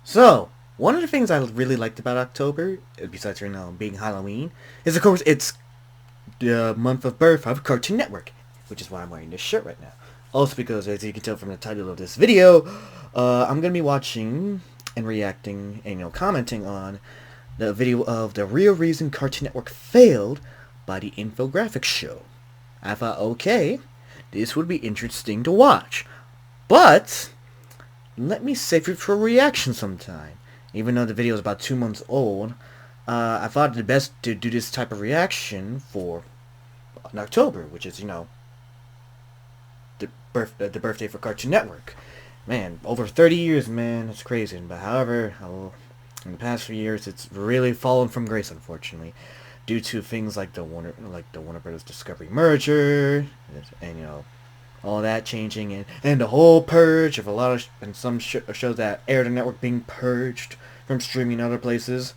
So, one of the things I really liked about October, besides being Halloween, is of course it's the month of birth of Cartoon Network, which is why I'm wearing this shirt right now. Also because, as you can tell from the title of this video, I'm going to be watching and reacting and commenting on the video of the real reason Cartoon Network failed by the infographics show. I thought, okay, this would be interesting to watch, but let me save it for a reaction sometime. Even though the video is about 2 months old, I thought it'd be best to do this type of reaction for in October, which is, the birthday for Cartoon Network. Man, over 30 years, man, it's crazy. But however, in the past few years, it's really fallen from grace, unfortunately, due to things like the Warner Brothers Discovery merger, and all that changing, and the whole purge of a lot of and some shows that air the network being purged from streaming in other places.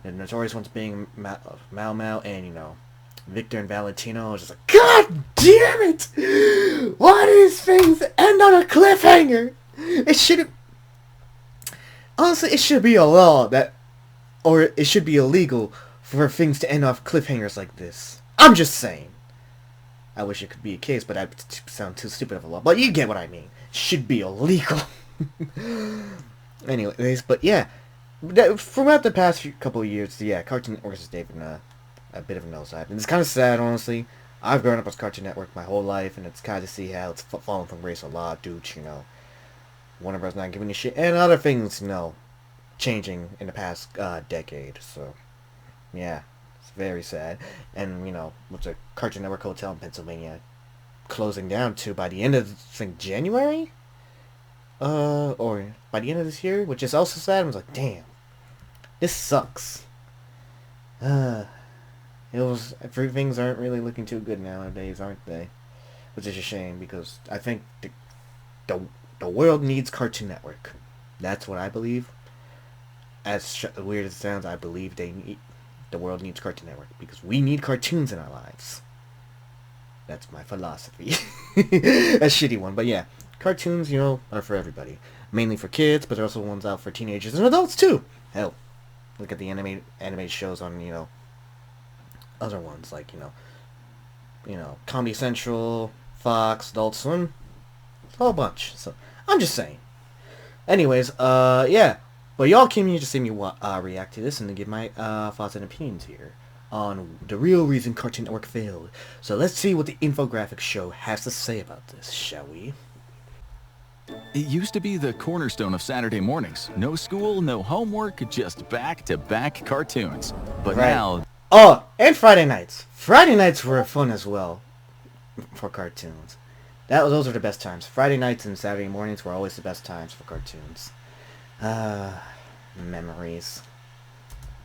The notorious ones being Mau Mau and Victor and Valentino. I was just like, God damn it! Why do these things end on a cliffhanger? It should honestly, it should be a law or it should be illegal for things to end off cliffhangers like this. I'm just saying. I wish it could be a case, but that sound too stupid of a law. But you get what I mean. It should be illegal. Anyways, but yeah, throughout the past couple of years, yeah, Cartoon Network has taken a bit of a nosedive, and it's kind of sad, honestly. I've grown up with Cartoon Network my whole life, and it's kind of see how it's fallen from grace a lot due to Warner Bros. Not giving a shit, and other things, changing in the past decade. So, yeah. Very sad. And, with the Cartoon Network Hotel in Pennsylvania closing down too by the end of, I think, January? Or by the end of this year, which is also sad. I was like, damn. This sucks. Things aren't really looking too good nowadays, aren't they? Which is a shame, because I think the world needs Cartoon Network. That's what I believe. As weird as it sounds, I believe the world needs Cartoon Network because we need cartoons in our lives. That's my philosophy. A shitty one, but yeah. Cartoons, are for everybody. Mainly for kids, but there's also ones out for teenagers and adults too. Hell, look at the animated shows on, other ones like, Comedy Central, Fox, Adult Swim. A whole bunch. So, I'm just saying. Anyways, yeah. But y'all came here to see me react to this and to give my thoughts and opinions here on the real reason Cartoon Network failed. So let's see what the infographics show has to say about this, shall we? It used to be the cornerstone of Saturday mornings. No school, no homework, just back-to-back cartoons. But now... Oh, and Friday nights. Friday nights were fun as well for cartoons. Those were the best times. Friday nights and Saturday mornings were always the best times for cartoons. Memories.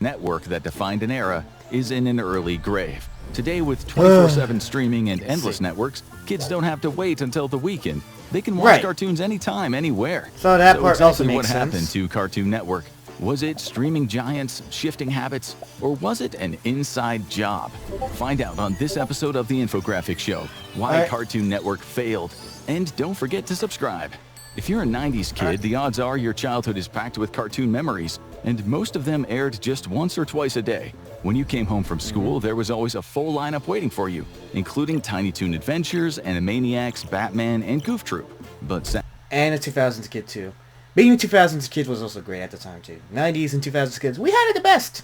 Network that defined an era is in an early grave. Today, with 24/7 streaming and endless networks, kids don't have to wait until the weekend. They can watch cartoons anytime, anywhere. So that part exactly also makes what sense. happened to Cartoon Network? Was it streaming giants, shifting habits, or was it an inside job? Find out on this episode of the Infographics Show why Cartoon Network failed. And don't forget to subscribe. If you're a 90s kid, the odds are your childhood is packed with cartoon memories, and most of them aired just once or twice a day. When you came home from school, there was always a full lineup waiting for you, including Tiny Toon Adventures, Animaniacs, Batman, and Goof Troop. And a 2000s kid, too. Being a 2000s kid was also great at the time, too. 90s and 2000s kids, we had it the best!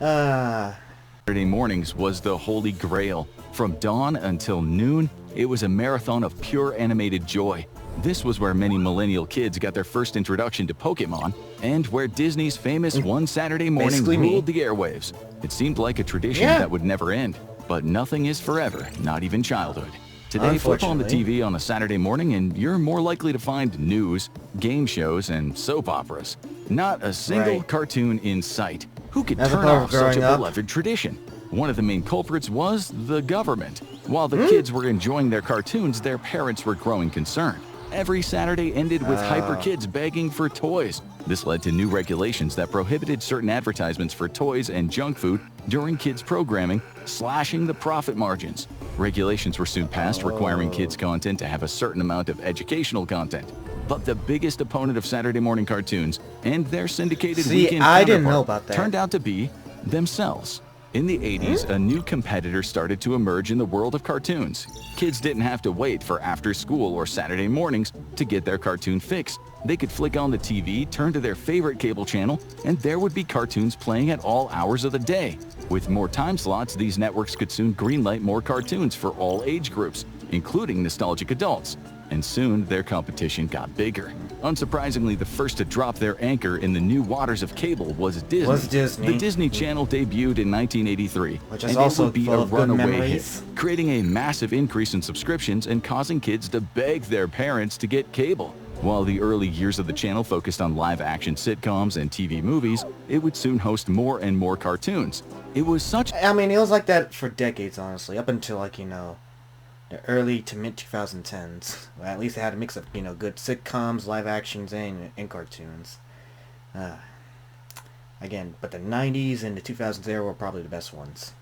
Saturday mornings was the holy grail. From dawn until noon, it was a marathon of pure animated joy. This was where many millennial kids got their first introduction to Pokemon, and where Disney's famous One Saturday Morning ruled the airwaves. It seemed like a tradition that would never end, but nothing is forever, not even childhood. Today, flip on the TV on a Saturday morning and you're more likely to find news, game shows, and soap operas. Not a single cartoon in sight. Who could turn off such a beloved tradition? One of the main culprits was the government. While the kids were enjoying their cartoons, their parents were growing concerned. Every Saturday ended with hyper kids begging for toys. This led to new regulations that prohibited certain advertisements for toys and junk food during kids' programming, slashing the profit margins. Regulations were soon passed requiring kids' content to have a certain amount of educational content. but the biggest opponent of Saturday morning cartoons and their syndicated See, weekend I didn't counterpart know about that. turned out to be themselves. In the 80s, a new competitor started to emerge in the world of cartoons. Kids didn't have to wait for after school or Saturday mornings to get their cartoon fix. They could flick on the TV, turn to their favorite cable channel, and there would be cartoons playing at all hours of the day. With more time slots, these networks could soon greenlight more cartoons for all age groups, including nostalgic adults. And soon, their competition got bigger. Unsurprisingly, the first to drop their anchor in the new waters of cable was Disney. The Disney Channel debuted in 1983, Which is and also it would be full a of good runaway hit, memories. creating a massive increase in subscriptions and causing kids to beg their parents to get cable. While the early years of the channel focused on live-action sitcoms and TV movies, it would soon host more and more cartoons. It was such I mean, it was like that for decades, honestly, up until, like, you know, the early to mid 2010s. Well, at least they had a mix of, you know, good sitcoms, live actions, and cartoons. Again, but the 90s and the 2000s era were probably the best ones.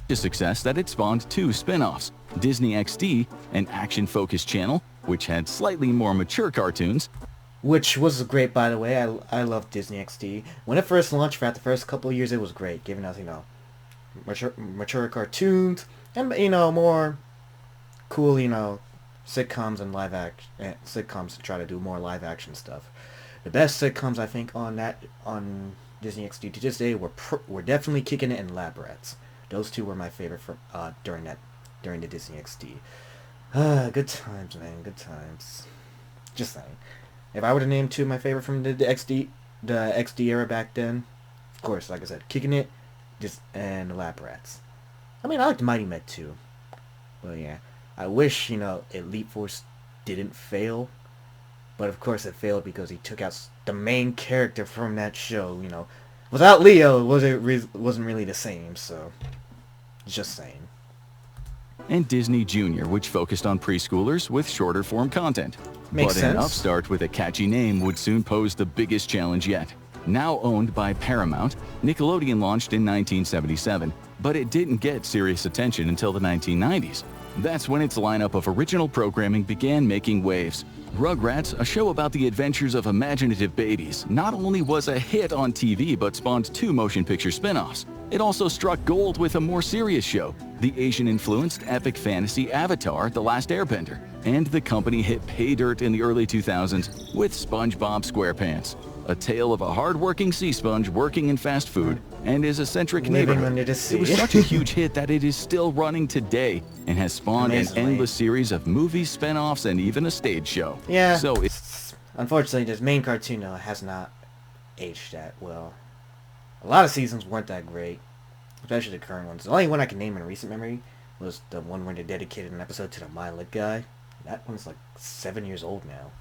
a success that it spawned two spin-offs, Disney XD, an action-focused channel, which had slightly more mature cartoons, Which was great, by the way. I love Disney XD. When it first launched, for the first couple of years, it was great, giving us, you know, mature cartoons, and, you know, more cool, you know, sitcoms and sitcoms to try to do more live action stuff. The best sitcoms, I think, on Disney XD to this day were definitely Kicking It and Lab Rats. Those two were my favorite during the Disney XD. Good times, man. Good times. Just saying. If I were to name two of my favorite from the XD era back then, of course, like I said, Kicking It, and Lab Rats. I mean, I liked Mighty Met too. But yeah, I wish, you know, Elite Force didn't fail. But of course it failed because he took out the main character from that show, you know. Without Leo, it wasn't really the same, so just saying. and Disney Junior, which focused on preschoolers with shorter form content. Makes But an sense. upstart with a catchy name would soon pose the biggest challenge yet. Now owned by Paramount, Nickelodeon launched in 1977, but it didn't get serious attention until the 1990s. That's when its lineup of original programming began making waves. Rugrats, a show about the adventures of imaginative babies, not only was a hit on TV but spawned two motion picture spin-offs. It also struck gold with a more serious show, the Asian-influenced epic fantasy Avatar: The Last Airbender, and the company hit pay dirt in the early 2000s with SpongeBob SquarePants, a tale of a hard-working sea sponge working in fast food and his eccentric Living neighborhood. under the sea. It was such a huge hit that it is still running today and has spawned an Amazingly. endless series of movies, spin-offs, and even a stage show. Yeah. So it's Unfortunately, this main cartoon has not aged that well. A lot of seasons weren't that great, especially the current ones. The only one I can name in recent memory was the one where they dedicated an episode to the Milet guy. That one's like 7 years old now.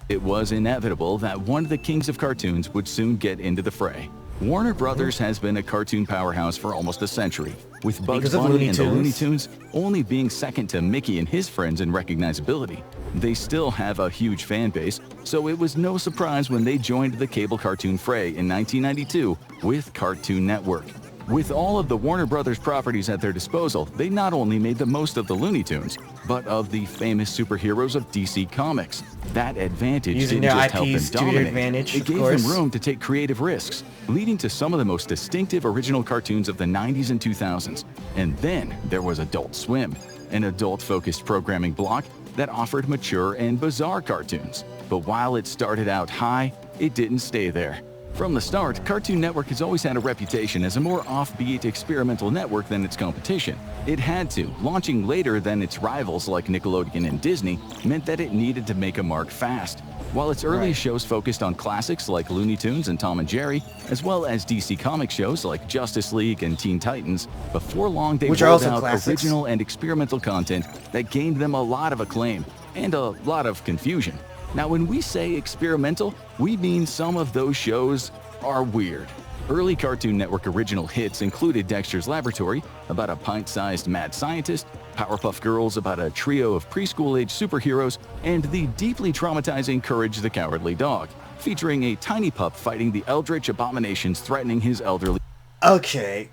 It was inevitable that one of the kings of cartoons would soon get into the fray. Warner Brothers has been a cartoon powerhouse for almost a century, with Bugs Because of Bunny Looney and the Looney Tunes. Tunes only being second to Mickey and his friends in recognizability. They still have a huge fan base, so it was no surprise when they joined the cable cartoon fray in 1992 with Cartoon Network. With all of the Warner Brothers properties at their disposal, they not only made the most of the Looney Tunes, but of the famous superheroes of DC Comics. That advantage Using didn't their just help them IPs to their dominate. advantage, It of gave course. them room to take creative risks, leading to some of the most distinctive original cartoons of the 90s and 2000s. And then there was Adult Swim, an adult-focused programming block that offered mature and bizarre cartoons. But while it started out high, it didn't stay there. From the start, Cartoon Network has always had a reputation as a more offbeat experimental network than its competition. It had to. Launching later than its rivals like Nickelodeon and Disney meant that it needed to make a mark fast. While its early Right. shows focused on classics like Looney Tunes and Tom and Jerry, as well as DC Comic shows like Justice League and Teen Titans, before long they Which are rolled also out classics. original and experimental content that gained them a lot of acclaim and a lot of confusion. Now, when we say experimental, we mean some of those shows are weird. Early Cartoon Network original hits included Dexter's Laboratory, about a pint-sized mad scientist, Powerpuff Girls, about a trio of preschool-age superheroes, and the deeply traumatizing Courage the Cowardly Dog, featuring a tiny pup fighting the eldritch abominations threatening his elderly. Okay.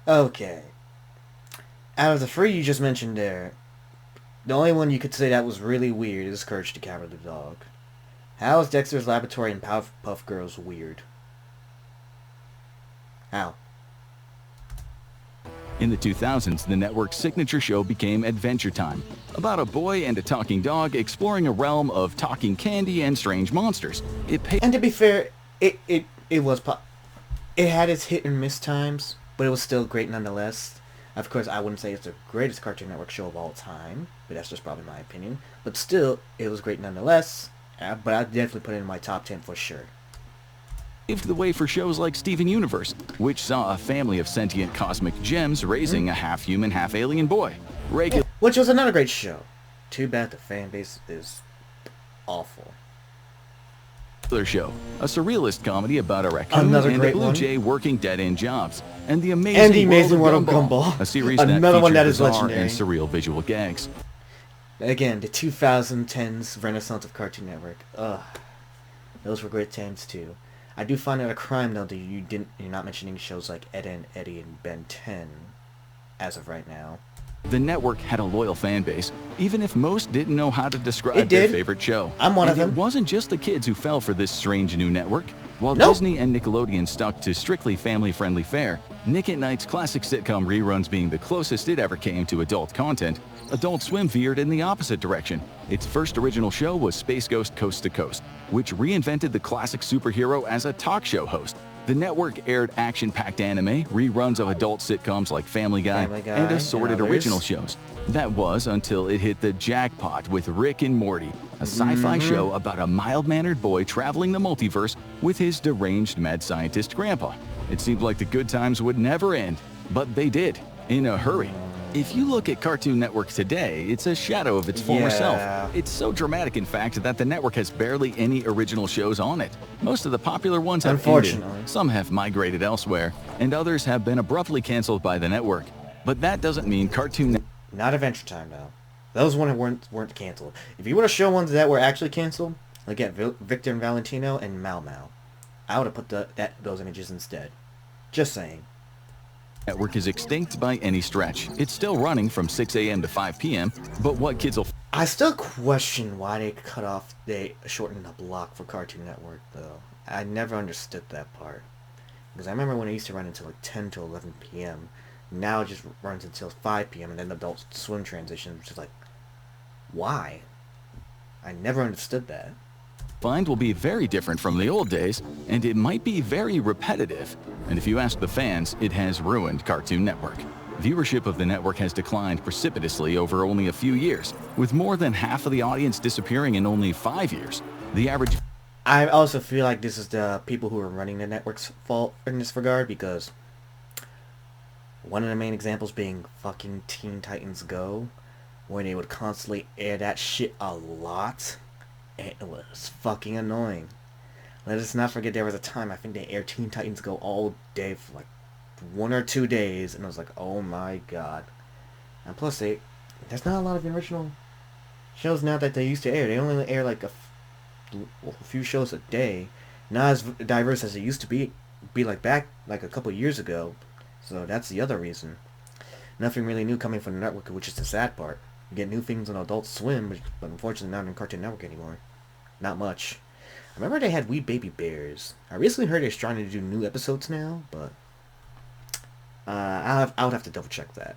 Okay. Out of the three you just mentioned there, the only one you could say that was really weird is Courage the Cowardly Dog. How is Dexter's Laboratory and Powerpuff Girls weird? How? In the 2000s, the network's signature show became Adventure Time, about a boy and a talking dog exploring a realm of talking candy and strange monsters. And to be fair, it had its hit and miss times, but it was still great nonetheless. Of course, I wouldn't say it's the greatest Cartoon Network show of all time, but that's just probably my opinion. But still, it was great nonetheless. But I'd definitely put it in my top 10 for sure. Paved the way for shows like Steven Universe, which saw a family of sentient cosmic gems raising a half-human, half-alien boy. Which was another great show. Too bad the fan base is awful. Show, a surrealist comedy about a raccoon Another and a great blue one. jay working dead-end jobs, and the Amazing World of Gumball, Gumball. a series Another that one featured that is bizarre legendary. and surreal visual gags. Again, the 2010s renaissance of Cartoon Network. Ugh. Those were great times too. I do find it a crime though that you're not mentioning shows like Ed and Eddie and Ben 10 as of right now. The network had a loyal fan base, even if most didn't know how to describe It their did. favorite show. I'm one of And them. It wasn't just the kids who fell for this strange new network. While Nope. Disney and Nickelodeon stuck to strictly family-friendly fare, Nick at Night's classic sitcom reruns being the closest it ever came to adult content, Adult Swim veered in the opposite direction. Its first original show was Space Ghost Coast to Coast, which reinvented the classic superhero as a talk show host. The network aired action-packed anime, reruns of adult sitcoms like Family Guy, Family Guy, and assorted and others. original shows. That was until it hit the jackpot with Rick and Morty, a sci-fi show about a mild-mannered boy traveling the multiverse with his deranged mad scientist grandpa. It seemed like the good times would never end, but they did, in a hurry. If you look at Cartoon Network today, it's a shadow of its former Yeah. self. It's so dramatic, in fact, that the network has barely any original shows on it. Most of the popular ones have ended. Unfortunately. Some have migrated elsewhere, and others have been abruptly canceled by the network. But that doesn't mean Cartoon Not Adventure Time though. Those ones weren't canceled. If you would have shown ones that were actually canceled, like at Victor and Valentino and Mau Mau, I would have put those images instead. Just saying. Network is extinct by any stretch. It's still running from 6 a.m. to 5 p.m., but what kids will I still question why they shortened the block for Cartoon Network though. I never understood that part. Because I remember when it used to run until like 10 to 11 p.m. Now it just runs until 5 p.m. and then the Adult Swim transition, which is like, why? I never understood that. find will be very different from the old days, and it might be very repetitive. And if you ask the fans, it has ruined Cartoon Network. Viewership of the network has declined precipitously over only a few years, with more than half of the audience disappearing in only 5 years. The average I also feel like this is the people who are running the network's fault in this regard, because one of the main examples being fucking Teen Titans Go, when they would constantly air that shit a lot. It was fucking annoying. Let us not forget there was a time I think they aired Teen Titans Go all day for like 1 or 2 days, and I was like, oh my god. And plus, there's not a lot of original shows now that they used to air. They only air like a few shows a day. Not as diverse as it used to be like back like a couple years ago. So that's the other reason. Nothing really new coming from the network, which is the sad part. You get new things on Adult Swim, but unfortunately not on Cartoon Network anymore. Not much. I remember they had We Baby Bears. I recently heard they're trying to do new episodes now, but I would have to double check that.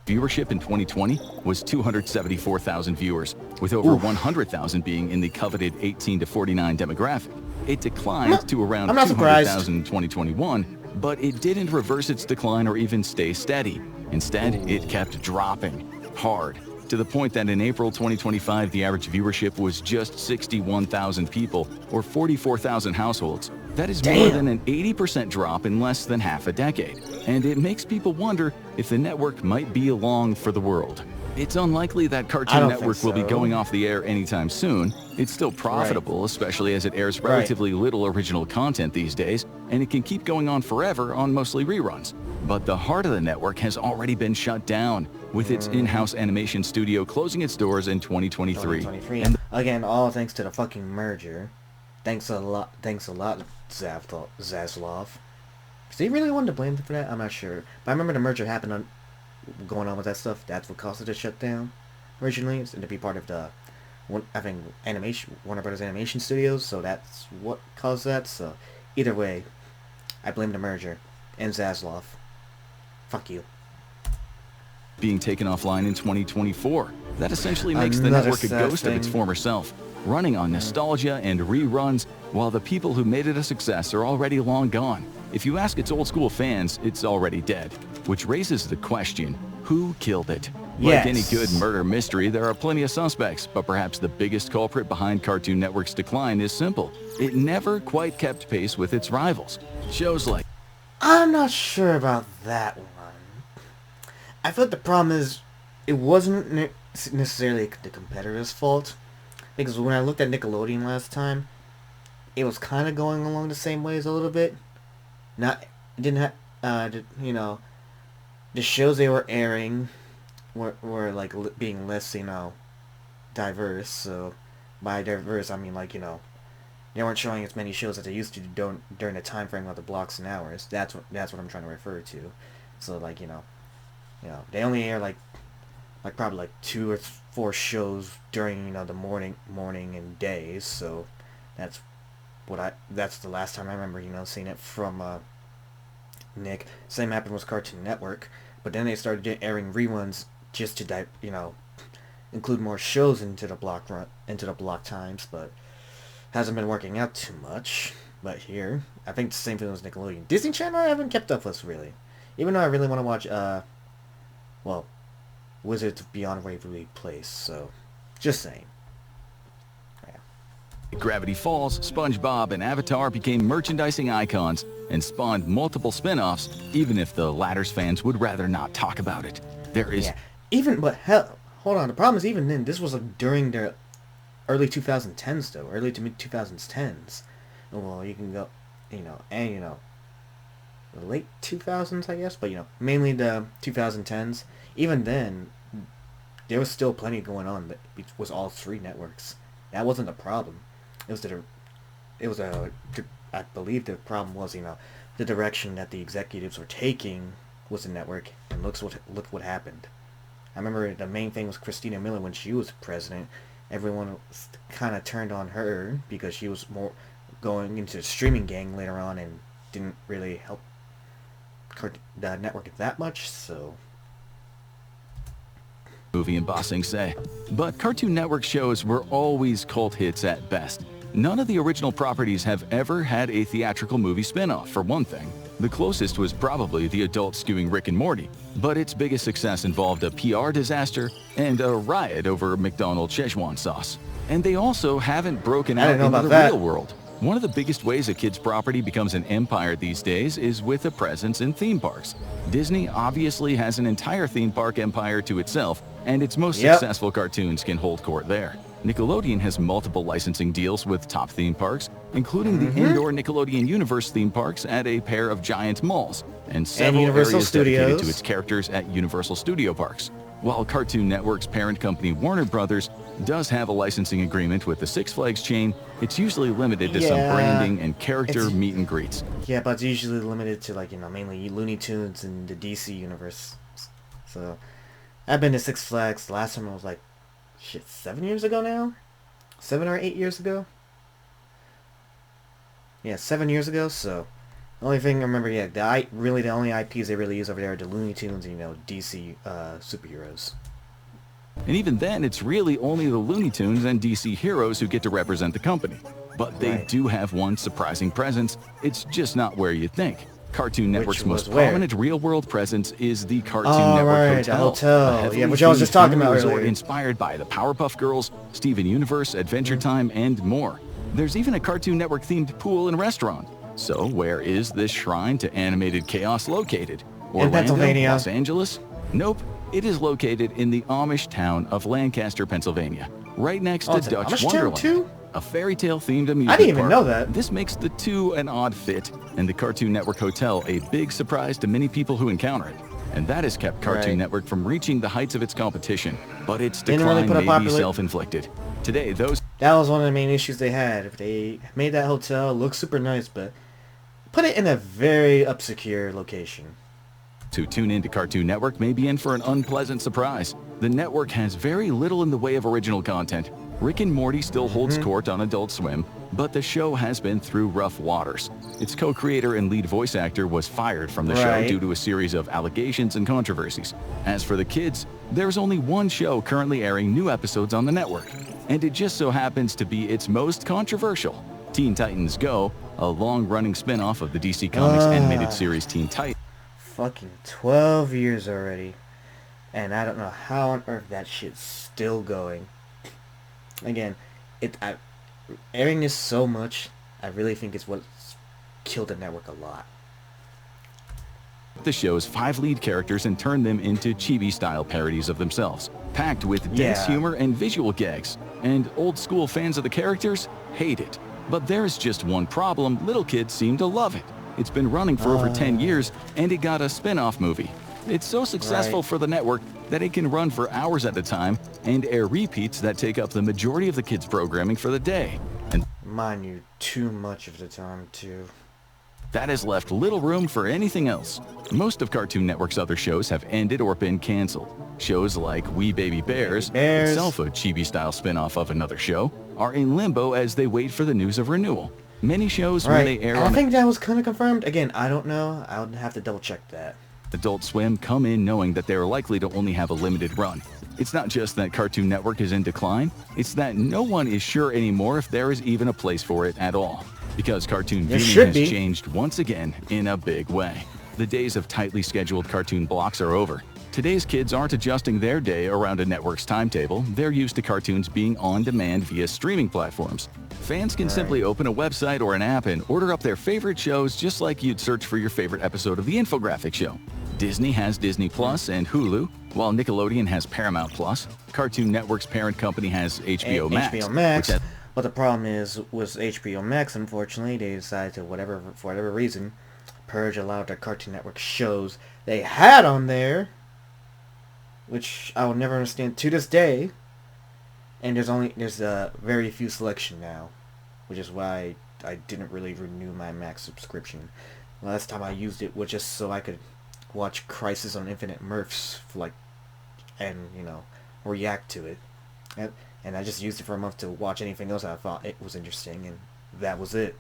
viewership in 2020 was 274,000 viewers, with over 100,000 being in the coveted 18 to 49 demographic. It declined to around I'm not surprised. 200,000 in 2021, but it didn't reverse its decline or even stay steady. Instead, it kept dropping hard, to the point that in April 2025, the average viewership was just 61,000 people, or 44,000 households. That is more than an 80% drop in less than half a decade. And it makes people wonder if the network might be along for the world. It's unlikely that I Cartoon don't Network think will be so. going off the air anytime soon. It's still profitable, especially as it airs relatively little original content these days, and it can keep going on forever on mostly reruns. But the heart of the network has already been shut down, with its in-house animation studio closing its doors in 2023. 2023. And Again, all thanks to the fucking merger. Thanks a lot, Zaslav. Is he really one to blame for that? I'm not sure. But I remember the merger going on with that stuff. That's what caused it to shut down originally, and to be part of the I think Warner Brothers Animation Studios, so that's what caused that. So either way, I blame the merger and Zaslav. Fuck you. Being taken offline in 2024. That essentially makes the Another network a sad ghost of its thing. former self, running on nostalgia and reruns, while the people who made it a success are already long gone. If you ask its old school fans, it's already dead, which raises the question, who killed it? Like any Yes. good murder mystery, there are plenty of suspects, but perhaps the biggest culprit behind Cartoon Network's decline is simple. It never quite kept pace with its rivals. Shows like I'm not sure about that one. I thought the problem is it wasn't necessarily the competitor's fault, because when I looked at Nickelodeon last time, it was kind of going along the same ways a little bit. Not it didn't have you know, the shows they were airing were like being less, you know, diverse. So by diverse I mean, like, you know, they weren't showing as many shows as they used to during the time frame of the blocks and hours. That's what I'm trying to refer to. So like, they only air like probably like 2 or 4 shows during, you know, the morning and days. So that's that's the last time I remember, you know, seeing it from Nick. Same happened with Cartoon Network, but then they started airing reruns just to you know, include more shows into the block times, but hasn't been working out too much. But here, I think the same thing with Nickelodeon. Disney Channel I haven't kept up with really, even though I really want to watch well, Wizards of Beyond Waverly Place. So, just saying. Gravity Falls, SpongeBob, and Avatar became merchandising icons and spawned multiple spin-offs, even if the latter's fans would rather not talk about it. There is... Yeah, but hell, hold on, the problem is even then, this was like during the early 2010s though, early to mid 2010s. Well, you can go, you know, and you know, the late 2000s I guess, but you know, mainly the 2010s. Even then, there was still plenty going on, but it was all 3 networks. That wasn't the problem. I believe the problem was, you know, the direction that the executives were taking was the network, and look what happened. I remember the main thing was Christina Miller when she was president. Everyone kind of turned on her because she was more going into the streaming gang later on and didn't really help the network that much, so... movie and Bossing say. But Cartoon Network shows were always cult hits at best. None of the original properties have ever had a theatrical movie spin-off, for one thing. The closest was probably the adult-skewing Rick and Morty, but its biggest success involved a PR disaster and a riot over McDonald's Szechuan sauce. And they also haven't broken out into the real world. One of the biggest ways a kid's property becomes an empire these days is with a presence in theme parks. Disney obviously has an entire theme park empire to itself, and its most successful cartoons can hold court there. Nickelodeon has multiple licensing deals with top theme parks, including the indoor Nickelodeon Universe theme parks at a pair of giant malls, and several areas dedicated to its characters at Universal Studio Parks. While Cartoon Network's parent company Warner Brothers does have a licensing agreement with the Six Flags chain, it's usually limited to some branding and character meet and greets. Yeah, but it's usually limited to, like, you know, mainly Looney Tunes and the DC universe. So, I've been to Six Flags. The last time I was like, 7 years ago now? 7 or 8 years ago? Yeah, 7 years ago, so... The only thing I remember, the only IPs they really use over there are the Looney Tunes and, you know, DC superheroes. And even then, it's really only the Looney Tunes and DC heroes who get to represent the company. But they do have one surprising presence. It's just not where you think. Cartoon Network's most prominent real-world presence is the Cartoon Network Hotel. Yeah, which I was just talking about earlier. Inspired by the Powerpuff Girls, Steven Universe, Adventure Time, and more. There's even a Cartoon Network-themed pool and restaurant. So where is this shrine to animated chaos located? Orlando, in Pennsylvania. Los Angeles? Nope. It is located in the Amish town of Lancaster, Pennsylvania, right next to Dutch Wonderland, a fairy tale themed amusement park. I didn't even know that. This makes the two an odd fit, and the Cartoon Network Hotel a big surprise to many people who encounter it. And that has kept Cartoon Network from reaching the heights of its competition. But its decline may be self-inflicted. Today, that was one of the main issues they had. If they made that hotel look super nice, but put it in a very obscure location. To tune into Cartoon Network may be in for an unpleasant surprise. The network has very little in the way of original content, Rick and Morty still holds court on Adult Swim, but the show has been through rough waters. Its co-creator and lead voice actor was fired from the show due to a series of allegations and controversies. As for the kids, there's only one show currently airing new episodes on the network, and it just so happens to be its most controversial. Teen Titans Go, a long-running spin-off of the DC Comics animated series Teen Titans. Fucking 12 years already. And I don't know how on earth that shit's still going. Again, airing this so much, I really think it's what's killed the network a lot. The show's 5 lead characters and turned them into chibi-style parodies of themselves, packed with dense humor and visual gags. And old-school fans of the characters hate it. But there's just one problem: little kids seem to love it. It's been running for over 10 years, and it got a spin-off movie. It's so successful for the network that it can run for hours at a time and air repeats that take up the majority of the kids' programming for the day. And mind you, too much of the time, too. That has left little room for anything else. Most of Cartoon Network's other shows have ended or been canceled. Shows like We Baby Bears, itself a chibi-style spin-off of another show, are in limbo as they wait for the news of renewal. Many shows, when they air I think that was kind of confirmed. Again, I don't know. I would have to double-check that. Adult Swim come in knowing that they are likely to only have a limited run. It's not just that Cartoon Network is in decline, it's that no one is sure anymore if there is even a place for it at all. Because cartoon viewing has changed once again in a big way. The days of tightly scheduled cartoon blocks are over. Today's kids aren't adjusting their day around a network's timetable. They're used to cartoons being on demand via streaming platforms. Fans can simply open a website or an app and order up their favorite shows just like you'd search for your favorite episode of the infographic show. Disney has Disney Plus and Hulu, while Nickelodeon has Paramount Plus. Cartoon Network's parent company has HBO Max. HBO Max. But the problem is, with HBO Max, unfortunately, they decided to, for whatever reason, purge a lot of their Cartoon Network shows they had on there, which I will never understand to this day. And there's a very few selection now, which is why I didn't really renew my Max subscription. Last time I used it was just so I could watch Crisis on Infinite Mirths and react to it. And I just used it for a month to watch anything else I thought it was interesting, and that was it.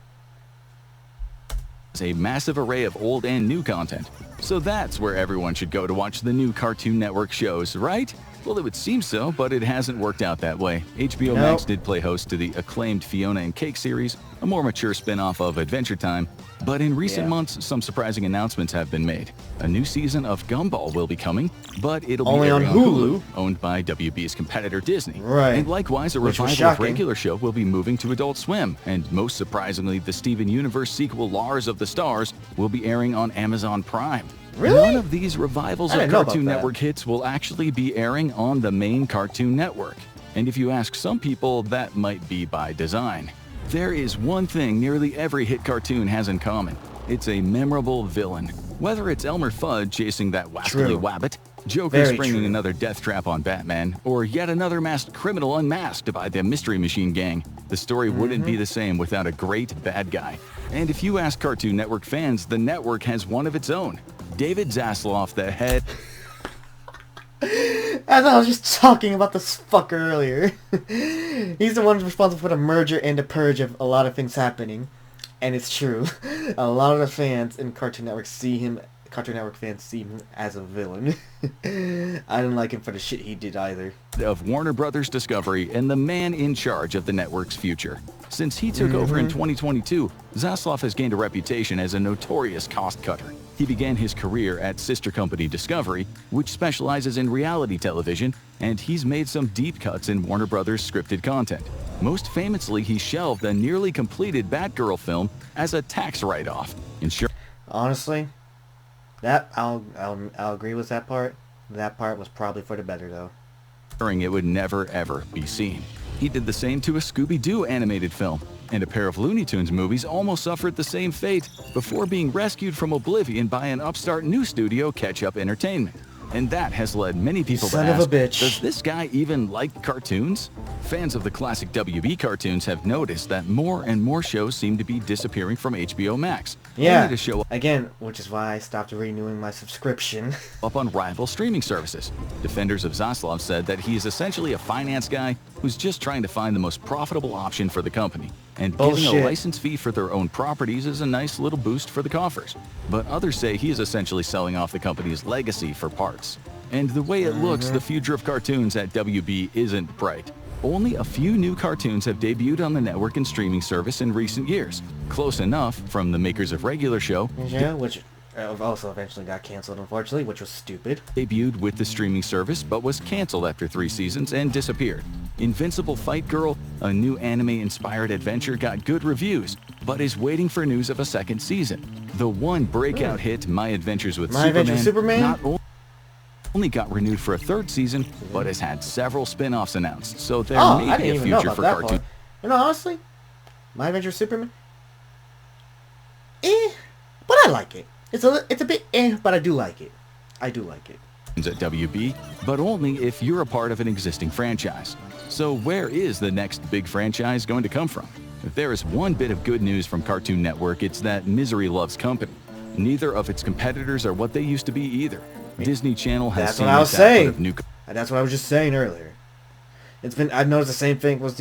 A massive array of old and new content. So that's where everyone should go to watch the new Cartoon Network shows, right? Well, it would seem so, but it hasn't worked out that way. HBO Max did play host to the acclaimed Fiona and Cake series, a more mature spin-off of Adventure Time. But in recent months, some surprising announcements have been made. A new season of Gumball will be coming, but it'll be airing on Hulu, owned by WB's competitor Disney. And likewise, a revival of regular show will be moving to Adult Swim. And most surprisingly, the Steven Universe sequel Lars of the Stars will be airing on Amazon Prime. None of these revivals of Cartoon Network hits will actually be airing on the main Cartoon Network. And if you ask some people, that might be by design. There is one thing nearly every hit cartoon has in common. It's a memorable villain. Whether it's Elmer Fudd chasing that wascally wabbit, Joker springing another death trap on Batman, or yet another masked criminal unmasked by the Mystery Machine Gang, the story wouldn't be the same without a great bad guy. And if you ask Cartoon Network fans, the network has one of its own. David Zaslav, the head... As I was just talking about this fucker earlier. He's the one responsible for the merger and the purge of a lot of things happening. And it's true. A lot of the fans in Cartoon Network fans see him as a villain. I didn't like him for the shit he did either. Of Warner Brothers Discovery and the man in charge of the network's future. Since he took over in 2022, Zaslav has gained a reputation as a notorious cost cutter. He began his career at sister company Discovery, which specializes in reality television, and he's made some deep cuts in Warner Brothers scripted content. Most famously, he shelved a nearly completed Batgirl film as a tax write-off. Honestly, that I'll agree with that part. That part was probably for the better, though. It would never ever be seen. He did the same to a Scooby-Doo animated film, and a pair of Looney Tunes movies almost suffered the same fate before being rescued from oblivion by an upstart new studio, Catch Up Entertainment. And that has led many people to ask, does this guy even like cartoons? Fans of the classic WB cartoons have noticed that more and more shows seem to be disappearing from HBO Max. Yeah, again, which is why I stopped renewing my subscription. Up on rival streaming services. Defenders of Zaslav said that he is essentially a finance guy who who's just trying to find the most profitable option for the company. And giving Bullshit. a license fee for their own properties is a nice little boost for the coffers. But others say he is essentially selling off the company's legacy for parts. And the way it looks, the future of cartoons at WB isn't bright. Only a few new cartoons have debuted on the network and streaming service in recent years. Close enough from the makers of Regular Show, Yeah, which also eventually got canceled, unfortunately, which was stupid. debuted with the streaming service but was canceled after 3 seasons and disappeared. Invincible Fight Girl, a new anime-inspired adventure, got good reviews, but is waiting for news of a second season. The one breakout hit, My Adventures with My Adventures with Superman? not only got renewed for a 3rd season, but has had several spin-offs announced, so there Oh, may I be didn't a even know future about for that cartoons. part. You know, honestly, My Adventure with Superman, but I like it. It's a bit but I do like it. I do like it. At WB, but only if you're a part of an existing franchise. So where is the next big franchise going to come from? If there is one bit of good news from Cartoon Network, it's that misery loves company. Neither of its competitors are what they used to be either. Disney Channel has That's seen what I was its output saying. of new And that's what I was just saying earlier. I've noticed the same thing was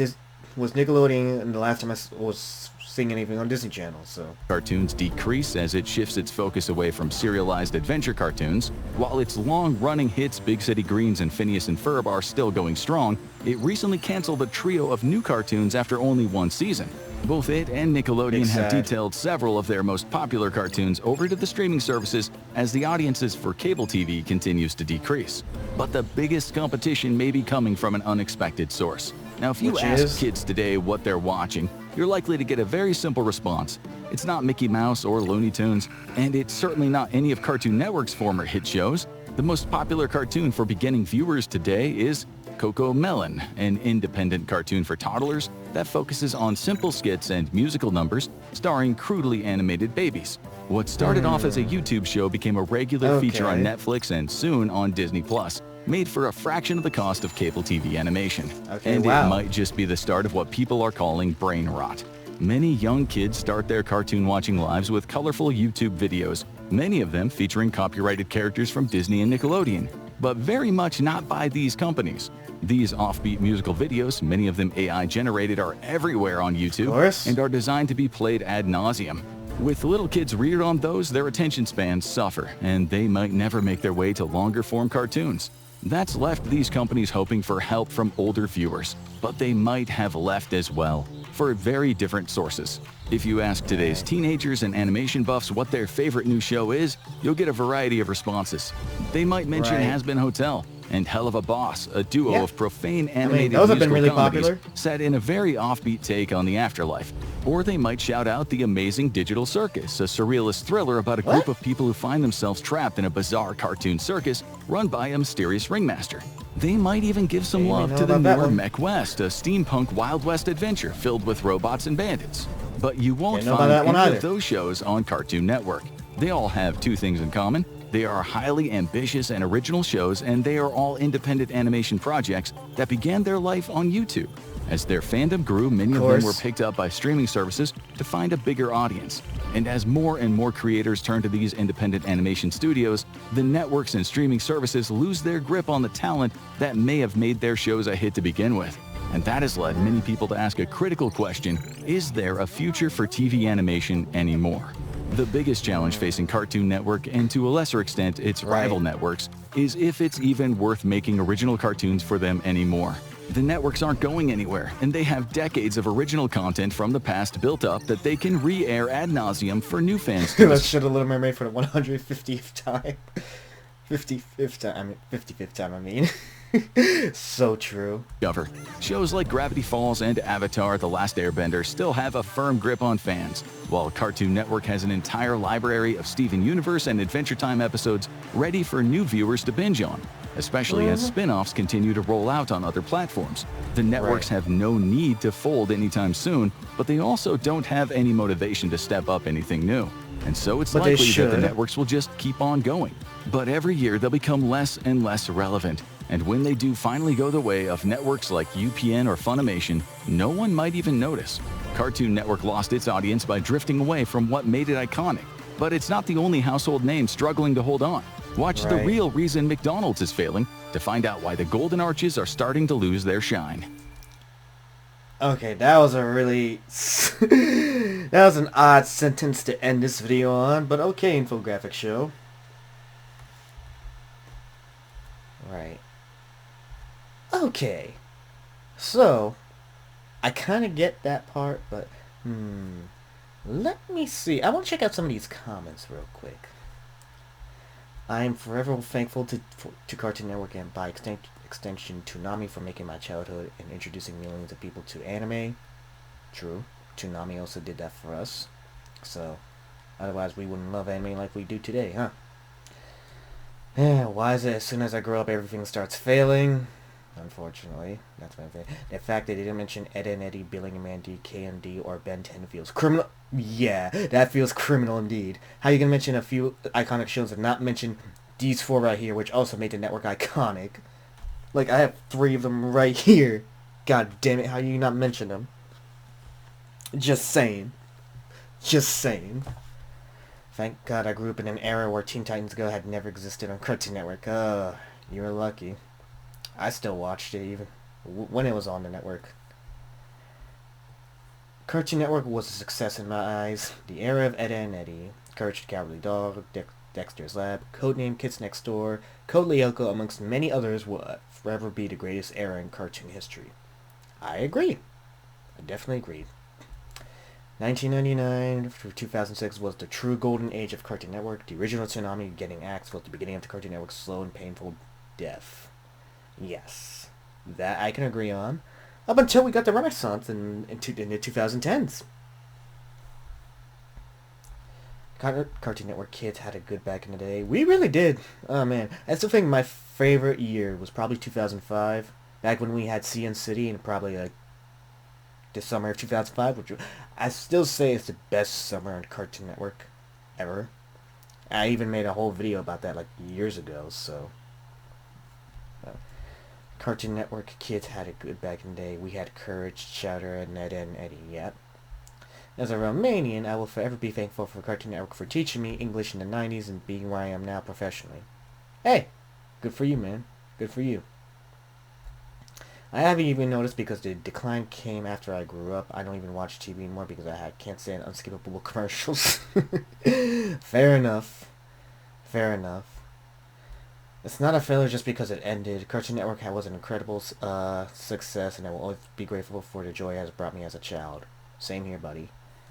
Nickelodeon, and the last time I was seeing anything on Disney Channel. So cartoons decrease as it shifts its focus away from serialized adventure cartoons. While its long-running hits Big City Greens and Phineas and Ferb are still going strong, it recently canceled a trio of new cartoons after only 1 season. Both it and Nickelodeon It's have sad. detailed several of their most popular cartoons over to the streaming services as the audiences for cable TV continues to decrease. But the biggest competition may be coming from an unexpected source. Now, if you Which ask is? kids today what they're watching, you're likely to get a very simple response. It's not Mickey Mouse or Looney Tunes, and it's certainly not any of Cartoon Network's former hit shows. The most popular cartoon for beginning viewers today is Coco Melon, an independent cartoon for toddlers that focuses on simple skits and musical numbers starring crudely animated babies. What started off as a YouTube show became a regular feature on Okay. Netflix and soon on Disney+, made for a fraction of the cost of cable TV animation. Okay, And wow. it might just be the start of what people are calling brain rot. Many young kids start their cartoon watching lives with colorful YouTube videos, many of them featuring copyrighted characters from Disney and Nickelodeon, but very much not by these companies. These offbeat musical videos, many of them AI generated, are everywhere on YouTube course. and are designed to be played ad nauseum. With little kids reared on those, their attention spans suffer, and they might never make their way to longer form cartoons. That's left these companies hoping for help from older viewers, but they might have left as well, for very different sources. If you ask today's teenagers and animation buffs what their favorite new show is, you'll get a variety of responses. They might mention Right. Has Been Hotel and Hell of a Boss, a duo Yeah. of profane animated those have been musical really comedies popular. set in a very offbeat take on the afterlife. Or they might shout out The Amazing Digital Circus, a surrealist thriller about a group What? of people who find themselves trapped in a bizarre cartoon circus run by a mysterious ringmaster. They might even give some Didn't even love know to the about that newer one. Mech West, a steampunk Wild West adventure filled with robots and bandits. But you won't Didn't know about find that one any either. of those shows on Cartoon Network. They all have 2 things in common. They are highly ambitious and original shows, and they are all independent animation projects that began their life on YouTube. As their fandom grew, many of them course. were picked up by streaming services to find a bigger audience. And as more and more creators turn to these independent animation studios, the networks and streaming services lose their grip on the talent that may have made their shows a hit to begin with. And that has led many people to ask a critical question: is there a future for TV animation anymore? The biggest challenge facing Cartoon Network, and to a lesser extent its rival networks, is if it's even worth making original cartoons for them anymore. The networks aren't going anywhere, and they have decades of original content from the past built up that they can re-air ad nauseum for new fans to Let's show The Little Mermaid for the 150th time. 55th time, I mean. So true. discover. Shows like Gravity Falls and Avatar: The Last Airbender still have a firm grip on fans, while Cartoon Network has an entire library of Steven Universe and Adventure Time episodes ready for new viewers to binge on, especially as spin-offs continue to roll out on other platforms. The networks have no need to fold anytime soon, but they also don't have any motivation to step up anything new. And so it's But they likely that the should. networks will just keep on going. But every year they'll become less and less relevant. And when they do finally go the way of networks like UPN or Funimation, no one might even notice. Cartoon Network lost its audience by drifting away from what made it iconic. But it's not the only household name struggling to hold on. Watch the Right. real reason McDonald's is failing to find out why the Golden Arches are starting to lose their shine. Okay, that was a really... that was an odd sentence to end this video on, but okay, infographic show. Right. Okay. So, I kind of get that part, but... Let me see. I want to check out some of these comments real quick. I am forever thankful to Cartoon Network and by extension Toonami for making my childhood and introducing millions of people to anime. True. Toonami also did that for us. So, otherwise we wouldn't love anime like we do today, huh? Yeah, why is it as soon as I grow up everything starts failing? Unfortunately, that's my thing. The fact that they didn't mention Ed and Eddie, Billy and Mandy, KND, or Ben 10 feels criminal. Yeah, that feels criminal indeed. How you gonna mention a few iconic shows and not mention these four right here, which also made the network iconic? Like, I have 3 of them right here. God damn it, how you not mention them? Just saying. Just saying. Thank God I grew up in an era where Teen Titans Go had never existed on Cartoon Network. You were lucky. I still watched it even when it was on the network. Cartoon Network was a success in my eyes. The era of Ed and Eddie, Courage the Cowardly Dog, Dexter's Lab, Codename Kids Next Door, Code Lyoko, amongst many others, will forever be the greatest era in cartoon history. I agree. I definitely agree. 1999 through 2006 was the true golden age of Cartoon Network. The original Toonami getting axed was the beginning of the Cartoon Network's slow and painful death. Yes, that I can agree on. Up until we got the Renaissance in the 2010s. Cartoon Network kids had it good back in the day. We really did. Oh man, I still think my favorite year was probably 2005. Back when we had CN City and probably like the summer of 2005, which I still say is the best summer on Cartoon Network ever. I even made a whole video about that like years ago, so... Cartoon Network kids had it good back in the day. We had Courage, Chowder, and Ed and Eddie, yep. As a Romanian, I will forever be thankful for Cartoon Network for teaching me English in the 90s and being where I am now professionally. Hey! Good for you, man. Good for you. I haven't even noticed because the decline came after I grew up. I don't even watch TV anymore because I can't stand unskippable commercials. Fair enough. Fair enough. It's not a failure just because it ended. Cartoon Network was an incredible success, and I will always be grateful for the joy it has brought me as a child. Same here, buddy.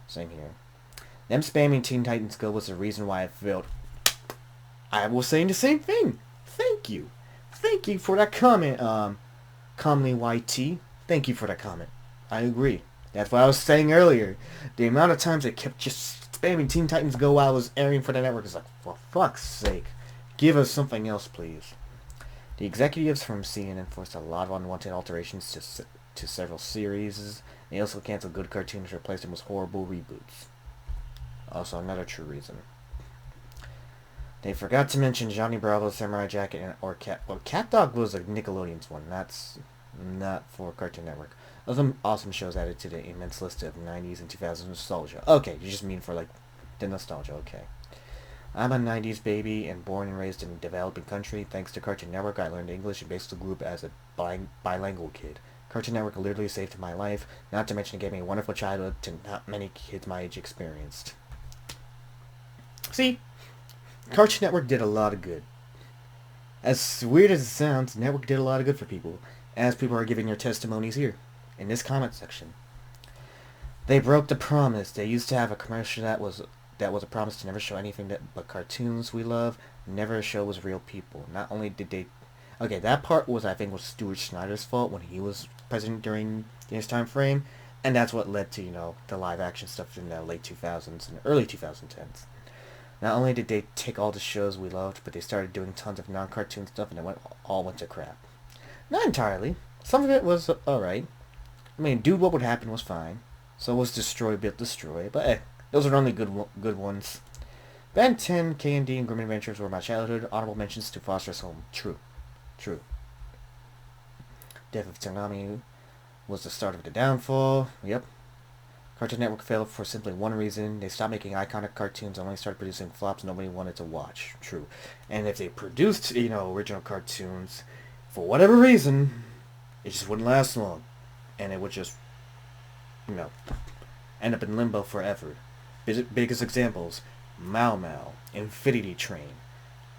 Same here. Them spamming Teen Titans Go was the reason why it failed. I was saying the same thing. Thank you. Thank you for that comment, Commonly YT. Thank you for that comment. I agree. That's what I was saying earlier. The amount of times it kept just spamming Teen Titans Go while I was airing for the network is like, for fuck's sake. Give us something else, please. The executives from CNN forced a lot of unwanted alterations to several series. They also canceled good cartoons to replace them with horrible reboots. Also, another true reason. They forgot to mention Johnny Bravo, Samurai Jacket, or Cat... Well, Cat Dog was a Nickelodeon's one. That's not for Cartoon Network. Other awesome shows added to the immense list of 90s and 2000s nostalgia. Okay, you just mean for, like, the nostalgia. Okay. I'm a 90s baby and born and raised in a developing country. Thanks to Cartoon Network, I learned English and basically grew up as a bilingual kid. Cartoon Network literally saved my life, not to mention it gave me a wonderful childhood to not many kids my age experienced. See? Cartoon Network did a lot of good. As weird as it sounds, Network did a lot of good for people, as people are giving their testimonies here, in this comment section. They broke the promise. They used to have a commercial that was a promise to never show anything but cartoons we love. Never a show was real people. Not only did they... Okay, that part was, I think, was Stuart Schneider's fault when he was president during his time frame. And that's what led to, you know, the live action stuff in the late 2000s and early 2010s. Not only did they take all the shows we loved, but they started doing tons of non-cartoon stuff and it all went to crap. Not entirely. Some of it was alright. I mean, Dude, What Would Happen was fine. So was Destroy, Build, Destroy. But those are only good ones. Ben 10, K&D, and Grim Adventures were my childhood. Honorable mentions to Foster's Home. True. True. Death of Toonami was the start of the downfall. Yep. Cartoon Network failed for simply one reason. They stopped making iconic cartoons and only started producing flops nobody wanted to watch. True. And if they produced, you know, original cartoons, for whatever reason, it just wouldn't last long. And it would just you know, end up in limbo forever. Biggest examples, Mau Mau, Infinity Train,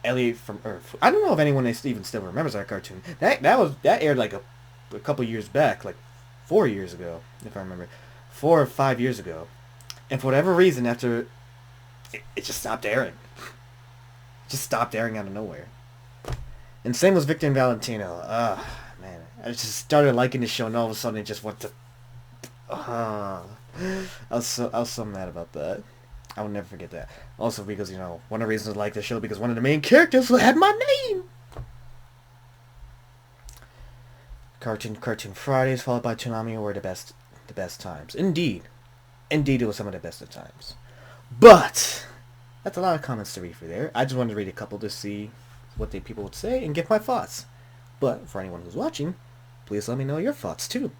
Elliot from Earth. I don't know if anyone even still remembers that cartoon. That aired like a couple years back, like 4 years ago, if I remember, 4 or 5 years ago. And for whatever reason, after it just stopped airing. Just stopped airing out of nowhere. And same was Victor and Valentino. Man, I just started liking the show, and all of a sudden it just went to. I was so mad about that. I will never forget that. Also because, one of the reasons I like the show because one of the main characters had my name. Cartoon Fridays followed by Toonami were the best times. Indeed, it was some of the best of times. But that's a lot of comments to read for there. I just wanted to read a couple to see what the people would say and give my thoughts. But for anyone who's watching, please let me know your thoughts too.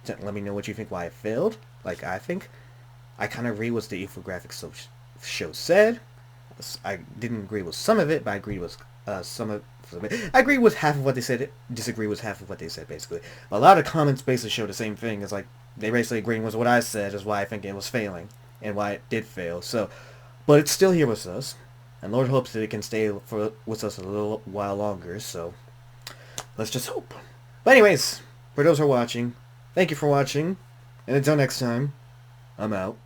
Let me know what you think why it failed. Like I think. I kind of agree with the infographic show said. I didn't agree with some of it, but I agreed with some of it. I agree with half of what they said, disagree with half of what they said, basically. A lot of comments basically show the same thing. It's like, they basically agreeing with what I said is why I think it was failing, and why it did fail. So, but it's still here with us, and Lord hopes that it can stay with us a little while longer, so let's just hope. But anyways, for those who are watching, thank you for watching, and until next time, I'm out.